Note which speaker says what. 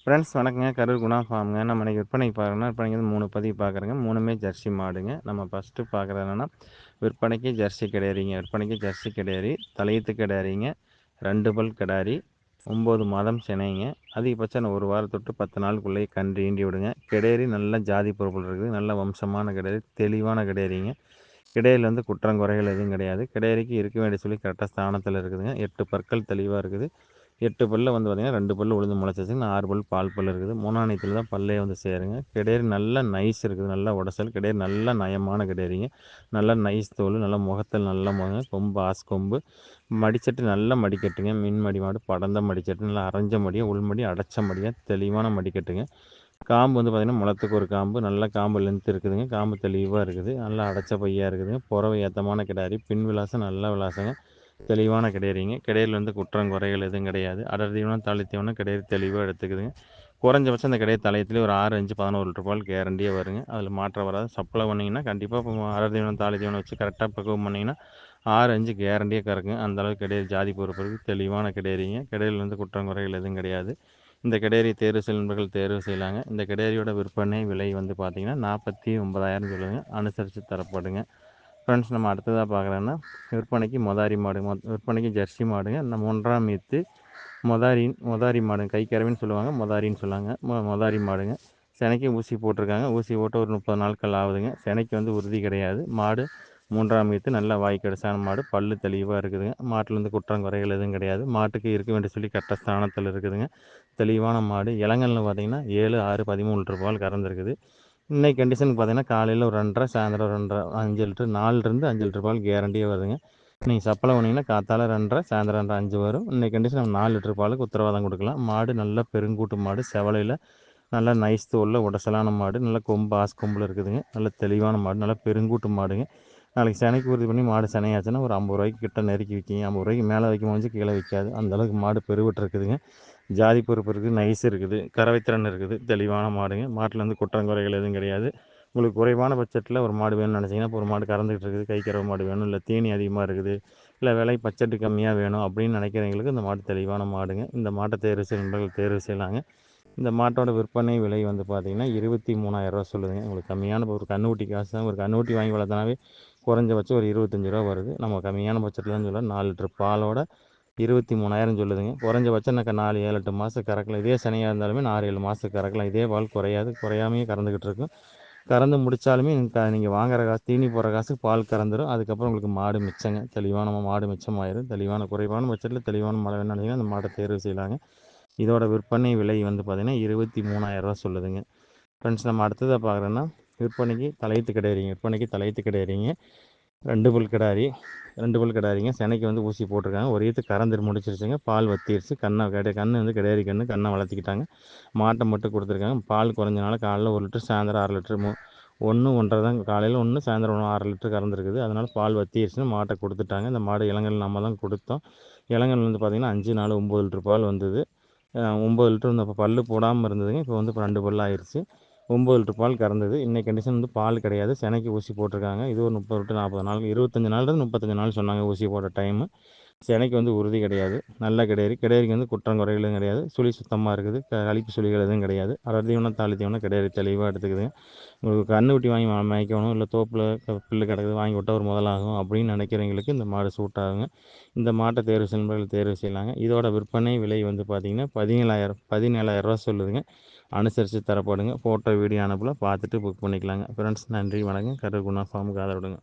Speaker 1: Friends வணக்கங்க. கரூர் குணா ஃபார்முங்க. நம்ம இன்றைக்கி விற்பனைக்கு பார்க்குறோன்னா, விற்பனைக்கு வந்து 3 பதிவு பார்க்குறோங்க. 3மே ஜெர்சி மாடுங்க. நம்ம ஃபஸ்ட்டு பார்க்குறது என்னென்னா, விற்பனைக்கு ஜெர்சி கிடாரிங்க. விற்பனைக்கு ஜெர்சி கிடாரி, தலையீத்து கிடாரிங்க, 2 பல் கிடாரி, 9 மாதம் சினைங்க. அதிகபட்சம் 1 வாரத்தொட்டு 10 நாளுக்குள்ளேயே கன்று ஈண்டி விடுங்க. கிடாரி நல்ல ஜாதி பொறுப்பில் இருக்குது. நல்ல வம்சமான கிடாரி, தெளிவான கிடாரிங்க. கிடாரியில் வந்து குற்றம் குறைகள் எதுவும் கிடையாது. கிடாரிக்கு இருக்க வேண்டிய சொல்லி கரெக்டாக ஸ்தானத்தில் இருக்குதுங்க. 8 பற்கள் தெளிவாக இருக்குது. 8 பல்ல வந்து பார்த்திங்கன்னா 2 பல் உழுந்து முளைச்சிச்சுங்க. 6 பல் பால் பல் இருக்குது. 3ஆம் நேயத்தில் தான் பல்லே வந்து சேருங்க. கிடாரி நல்லா நைஸ் இருக்குது. நல்லா உடசல். கிடாரி நல்லா நயமான கிடாரிங்க. நல்லா நைஸ் தோல். நல்லா முகத்தில் நல்ல முகம். கொம்பு ஆஸ் கொம்பு. மடிச்சட்டு நல்லா மடிக்கட்டுங்க. மின் மடி மாடு படந்த மடிச்சட்டு நல்லா அரைஞ்ச மடியாக உள்மடி அடைச்ச மடியாக தெளிவான மடிக்கட்டுங்க. காம்பு வந்து பார்த்திங்கன்னா முளத்துக்கு ஒரு காம்பு. நல்ல காம்பு லென்த் இருக்குதுங்க. காம்பு தெளிவாக இருக்குது. நல்லா அடைச்ச பையாக இருக்குதுங்க. புறவை ஏற்றமான கிடாரி. பின் விலாசம் நல்ல விலாசங்க. தெளிவான கிடாரிங்க. கிடாரியில் வந்து குற்றம் குறைகள் எதுவும் கிடையாது. அடர் தீவனம் தாளி தீவனம் கிடாரி தெளிவாக எடுத்துக்குதுங்க. குறைஞ்சபட்சம் அந்த கிடாரி தலையத்துலேயே ஒரு 6, 5, 11 லிட்டர் பால் கேரண்டியாக வருங்க. அதில் மாற்றம் வராது. சப்ளை பண்ணிங்கன்னா கண்டிப்பாக இப்போ அடர் தீவனம் தாளி தீவனம் வச்சு கரெக்டாக பக்குவம் பண்ணிங்கன்னா 6, 5 கேரண்டியாக கறக்குங்க. அந்தளவுக்கு கிடாரி ஜாதி பொறுப்பு இருக்குது. தெளிவான கிடாரிங்க. கிடாரியில் வந்து குற்றம் குறைகள் எதுவும் கிடையாது. இந்த கிடாரி தேர்வு செய்யும் நண்பர்கள் தேர்வு செய்யலாங்க. இந்த கிடாரியோட விற்பனை விலை வந்து பார்த்திங்கன்னா 49,000 சொல்லுங்க. அனுசரித்து தரப்படுங்க. ஃப்ரெண்ட்ஸ் நம்ம அடுத்ததாக பார்க்குறோன்னா, விற்பனைக்கு மொதாரி மாடு. விற்பனைக்கு ஜெர்சி மாடுங்க. நம்ம 1ஆம் ஈத்து மொதாரி மாடுங்க. கை கறவைன்னு சொல்லுவாங்க, மொதாரின்னு சொல்லுவாங்க. மொதாரி மாடுங்க. சினைக்கு ஊசி போட்டிருக்காங்க. ஊசி போட்டு ஒரு 30 நாட்கள் ஆகுதுங்க. சினைக்கு வந்து உறுதி கிடையாது. மாடு 3ஆம் ஈத்து நல்ல வாய்க்கடிசான மாடு. பல்லு தெளிவாக இருக்குதுங்க. மாட்டில் வந்து குற்றம் குறைகள் எதுவும் கிடையாது. மாட்டுக்கு இருக்க வேண்டிய சொல்லி கரெக்டாக ஸ்தானத்தில் இருக்குதுங்க. தெளிவான மாடு. இளங்கல்னு பார்த்திங்கன்னா 7, 6, 13 லிட்டர் பால் கறந்துருக்குது. இன்றைக்கி கண்டிஷனுக்கு பார்த்திங்கன்னா காலையில் ஒரு 2.5, சாயந்தரம் ஒரு 2.5, 5 லிட்டர் 4லிருந்து 5 லிட்டர் பால் கேரண்டியாக வருதுங்க. நீங்கள் சப்ளை பண்ணிங்கன்னா காத்தால 2.5, சாயந்தரம் 2.5, 5 வரும். இன்றைக்கி கண்டிஷன் நம்ம 4 லிட்டர் பாலுக்கு உத்தரவாதம் கொடுக்கலாம். மாடு நல்ல பெருங்கூட்டு மாடு. செவலையில் நல்லா நைஸ் தோலில் உடசலான மாடு. நல்ல கொம்பு ஆஸ் கொம்பில் இருக்குதுங்க. நல்ல தெளிவான மாடு. நல்ல பெருங்கூட்டு மாடுங்க. நாளைக்கு சினைக்கு உறுதி பண்ணி மாடு சினையாச்சுன்னா ஒரு 50 ரூபாய்க்கு கிட்ட நெருக்கி விற்கிங்க. 50 ரூபாய்க்கு மேலே வைக்க முடிஞ்சு கீழே விற்காது. அந்தளவுக்கு மாடு பெருவிட்டு இருக்குதுங்க. ஜாதி பொறுப்பு இருக்குது. நைஸ் இருக்குது. கறவைத்திறன் இருக்குது. தெளிவான மாடுங்க. மாட்டில் வந்து குற்றம் குறைகள் எதுவும் கிடையாது. உங்களுக்கு குறைவான பட்ஜெட்டில் ஒரு மாடு வேணும்னு நினச்சிங்கன்னா, இப்போ ஒரு மாடு கறந்துக்கிட்டு இருக்குது, கை கறவை மாடு வேணும், இல்லை தீனி அதிகமாக இருக்குது, இல்லை விலை பட்ஜெட்டு கம்மியாக வேணும் அப்படின்னு நினைக்கிறவங்களுக்கு இந்த மாடு தெளிவான மாடுங்க. இந்த மாட்டை தேர்வு செய்ய நண்பர்கள் தேர்வு செய்யலாங்க. இந்த மாட்டோட விற்பனை விலை வந்து பார்த்திங்கன்னா 23,000 சொல்லுதுங்க. உங்களுக்கு கம்மியான ஒரு கன்னுக்குட்டி காசு தான். ஒரு கன்னுக்குட்டி வாங்கி வளர்த்தனாவே குறைஞ்சபட்சம் ஒரு 25 ரூபா வருது. நம்ம கம்மியான பட்ஜெட்டில் தான் சொல்ல 4 லிட்டர் பாலோட 23,000 சொல்லுதுங்க. குறைஞ்சபட்சம் 4, 7, 8 மாதம் கறக்கலாம். இதே சனியாக இருந்தாலுமே 6, 7 மாதத்துக்கு கறக்கலாம். இதே பால் குறையாது. குறையாமையே கறந்துக்கிட்டு இருக்கும். கறந்து முடித்தாலுமே நீங்கள் வாங்குற காசு தீனி போடுற காசுக்கு பால் கறந்துடும். அதுக்கப்புறம் உங்களுக்கு மாடு மிச்சங்க. தெளிவான மாடு மிச்சமாயிரும். தெளிவான குறைவான பட்ஜெட்டில் தெளிவான மாடு வேணும்னு நினைங்கன்னா அந்த மாட்டை தேர்வு செய்யலாங்க. இதோட விற்பனை விலை வந்து பார்த்திங்கன்னா 23,000 சொல்லுதுங்க. ஃப்ரெண்ட்ஸ் நம்ம அடுத்ததாக பார்க்குறோன்னா, விற்பனைக்கு தலையீத்து கிடாரிங்க. விற்பனைக்கு தலையீத்து கிடாரிங்க. 2 பல் கிடாரி. 2 பல் கிடாரிங்க. சினைக்கு வந்து ஊசி போட்டிருக்காங்க. ஒரு ஈத்து கறந்து முடிச்சிருச்சுங்க. பால் வத்திருச்சு. கன்று வந்து கிடாரி கன்றை வளர்த்திக்கிட்டாங்க. மாட்டை மட்டும் கொடுத்துருக்காங்க. பால் குறைஞ்சனால காலைல 1 லிட்டர், சாயந்தரம் 1/2 லிட்டர், 1, 1.5 தான் காலையில் 1, சாயந்தரம் 1, 1/2 லிட்டர் கறந்துருக்குது. அதனால் பால் வத்திருச்சுன்னு மாட்டை கொடுத்துட்டாங்க. இந்த மாடு இளங்கல் நம்ம தான் கொடுத்தோம். இளங்கல் வந்து பார்த்திங்கன்னா 5, 4, 9 லிட்டர் பால் வந்தது. 9 லிட்டர் வந்து அப்போ பல் போடாமல் இருந்ததுங்க. இப்போ வந்து 2 பல் ஆயிடுச்சு. 9 லிட்டர் பால் கறந்தது. இன்றைக்கி கண்டிஷன் வந்து பால் கிடையாது. சினைக்கு ஊசி போட்டிருக்காங்க. இது ஒரு 30 டு 40 நாள், 25 நாள்லேருந்து 35 நாள் சொன்னாங்க ஊசி போட டைமு. சினைக்கு வந்து உறுதி கிடையாது. நல்ல கிடாரி. கிடாரிக்கு வந்து குற்றம் குறைகளும் கிடையாது. சுழி சுத்தமாக இருக்குது. கழிப்பு சுழிகள் எதுவும் கிடையாது. அடர் தீவனம் தாளி தீவனம் கிடாரி தெளிவாக எடுத்துக்குதுங்க. உங்களுக்கு கன்றுக்குட்டி வாங்கி மேய்க்கணும், இல்லை தோப்பில் புல்லு கிடக்குது வாங்கி விட்டால் ஒரு முதலாகும் அப்படின்னு நினைக்கிறவங்களுக்கு இந்த மாடு சூட் ஆகுங்க. இந்த மாட்டை தேர்வு செய்ய தேர்வு செய்யலாங்க. இதோட விற்பனை விலை வந்து பார்த்திங்கன்னா 17,000 சொல்லுதுங்க. அனுசரித்து தரப்படுங்க. ஃபோட்டோ வீடியோ அனுப்பல பார்த்துட்டு புக் பண்ணிக்கலாங்க. ஃப்ரெண்ட்ஸ் நன்றி வணக்கம். கரூர் குணா ஃபார்முக்கு ஆதரவுடுங்க.